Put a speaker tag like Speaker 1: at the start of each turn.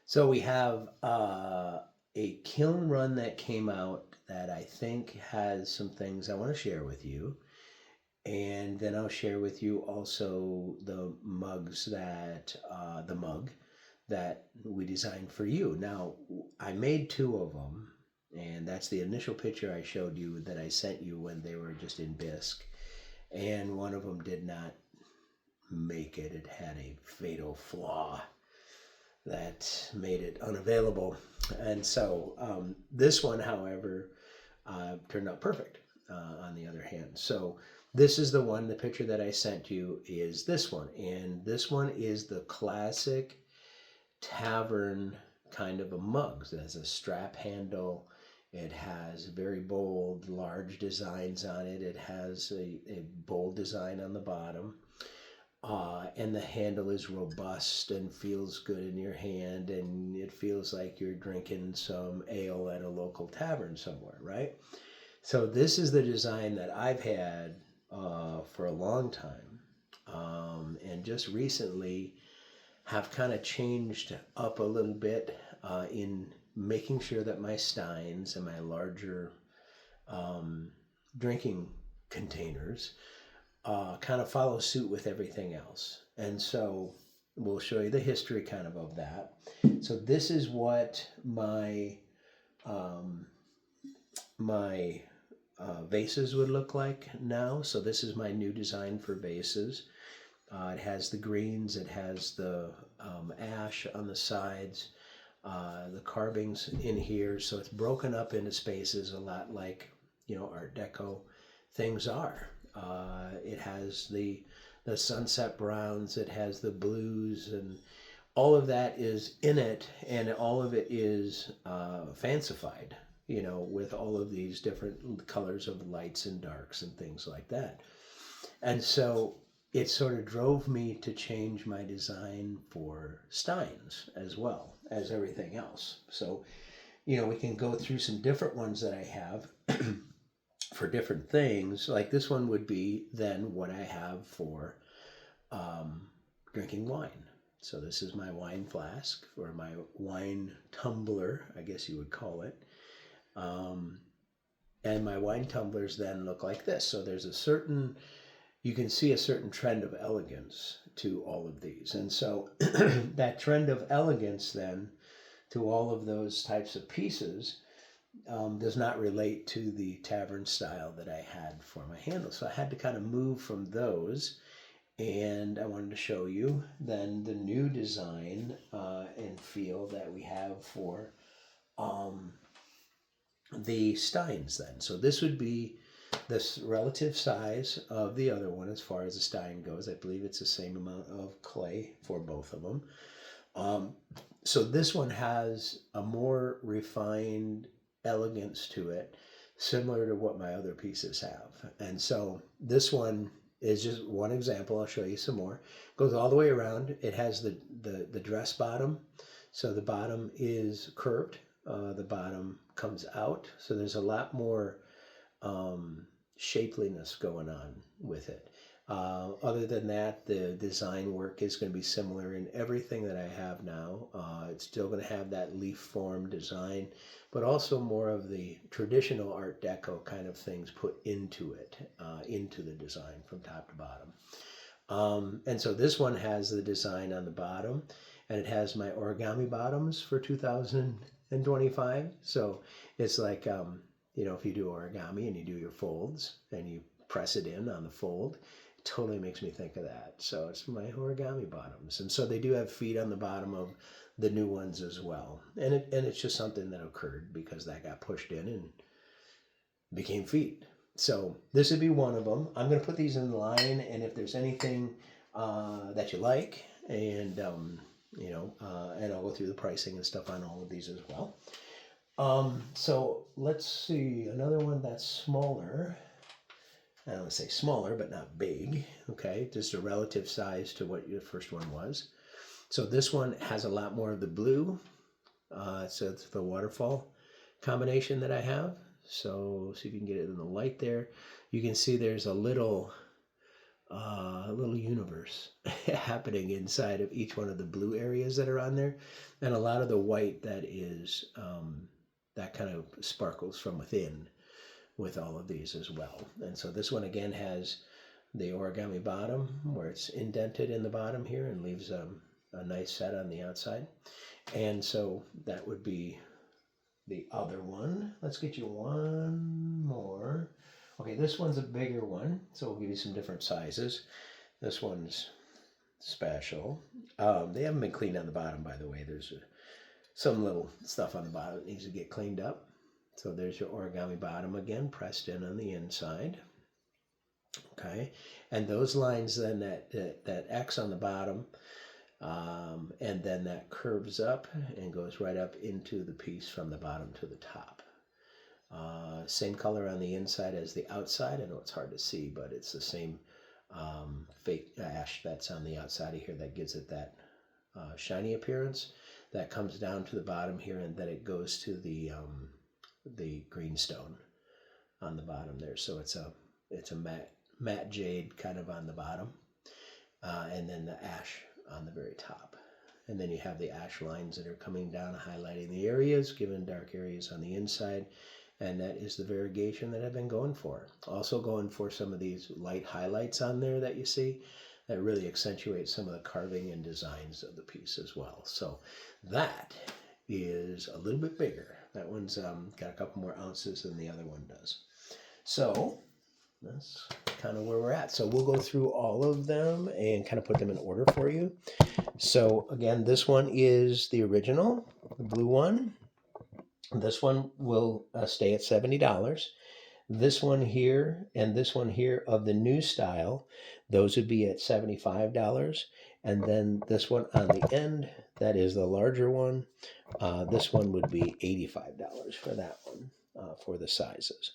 Speaker 1: So we have a kiln run that came out that I think has some things I want to share with you. And then I'll share with you also the mug that we designed for you. Now, I made two of them, and that's the initial picture I showed you that I sent you when they were just in bisque. And one of them did not make it, it had a fatal flaw that made it unavailable. And so this one, however, turned out perfect on the other hand. So this is the one, the picture that I sent you is this one. And this one is the classic tavern kind of a mug. It has a strap handle. It has very bold, large designs on it. It has a bold design on the bottom. And the handle is robust and feels good in your hand, and it feels like you're drinking some ale at a local tavern somewhere, right? So this is the design that I've had for a long time, and just recently have kind of changed up a little bit in making sure that my steins and my larger drinking containers kind of follow suit with everything else. And so we'll show you the history kind of that. So this is what um, my vases would look like now. So this is my new design for vases. It has the greens, it has the ash on the sides, the carvings in here. So it's broken up into spaces a lot like, Art Deco things are. It has the sunset browns, it has the blues, and all of that is in it, and all of it is fancified, with all of these different colors of lights and darks and things like that. And so it sort of drove me to change my design for steins as well as everything else. So, we can go through some different ones that I have for different things. Like this one would be then what I have for drinking wine. So this is my wine flask or my wine tumbler, I guess you would call it. Um, and my wine tumblers then look like this. So there's you can see a certain trend of elegance to all of these. And so that trend of elegance then to all of those types of pieces does not relate to the tavern style that I had for my handle. So I had to kind of move from those, and I wanted to show you then the new design and feel that we have for um, the steins then. So this would be this relative size of the other one as far as the stein goes. I believe it's the same amount of clay for both of them. So this one has a more refined elegance to it, similar to what my other pieces have. And so this one is just one example. I'll show you some more. Goes all the way around. It has the dress bottom. So the bottom is curved. The bottom comes out. So there's a lot more shapeliness going on with it. Other than that, the design work is going to be similar in everything that I have now. It's still going to have that leaf form design, but also more of the traditional Art Deco kind of things put into it, into the design from top to bottom. And so this one has the design on the bottom, and it has my origami bottoms for 2025. So it's like, if you do origami and you do your folds and you press it in on the fold, it totally makes me think of that. So it's my origami bottoms. And so they do have feet on the bottom of the new ones as well. And it's just something that occurred because that got pushed in and became feet. So this would be one of them. I'm going to put these in line, and if there's anything that you like, and and I'll go through the pricing and stuff on all of these as well. So let's see, another one that's smaller. I don't want to say smaller, but not big. Okay, just a relative size to what your first one was. So this one has a lot more of the blue. So it's the waterfall combination that I have. So see if you can get it in the light there. You can see there's a little a little universe happening inside of each one of the blue areas that are on there, and a lot of the white that is that kind of sparkles from within with all of these as well. And so this one again has the origami bottom where it's indented in the bottom here and leaves a nice set on the outside. And so that would be the other one. Let's get you one more. Okay, this one's a bigger one, so we'll give you some different sizes. This one's special. They haven't been cleaned on the bottom, by the way. There's some little stuff on the bottom that needs to get cleaned up. So there's your origami bottom again, pressed in on the inside. Okay, and those lines then, that X on the bottom, and then that curves up and goes right up into the piece from the bottom to the top. Same color on the inside as the outside. I know it's hard to see, but it's the same fake ash that's on the outside of here that gives it that shiny appearance. That comes down to the bottom here, and then it goes to the greenstone on the bottom there. So it's a matte jade kind of on the bottom, and then the ash on the very top. And then you have the ash lines that are coming down, highlighting the areas, giving dark areas on the inside. And that is the variegation that I've been going for. Also going for some of these light highlights on there that you see that really accentuate some of the carving and designs of the piece as well. So that is a little bit bigger. That one's got a couple more ounces than the other one does. So that's kind of where we're at. So we'll go through all of them and kind of put them in order for you. So again, this one is the original, the blue one. This one will stay at $70. This one here and this one here of the new style, those would be at $75. And then this one on the end, that is the larger one. This one would be $85 for that one, for the sizes.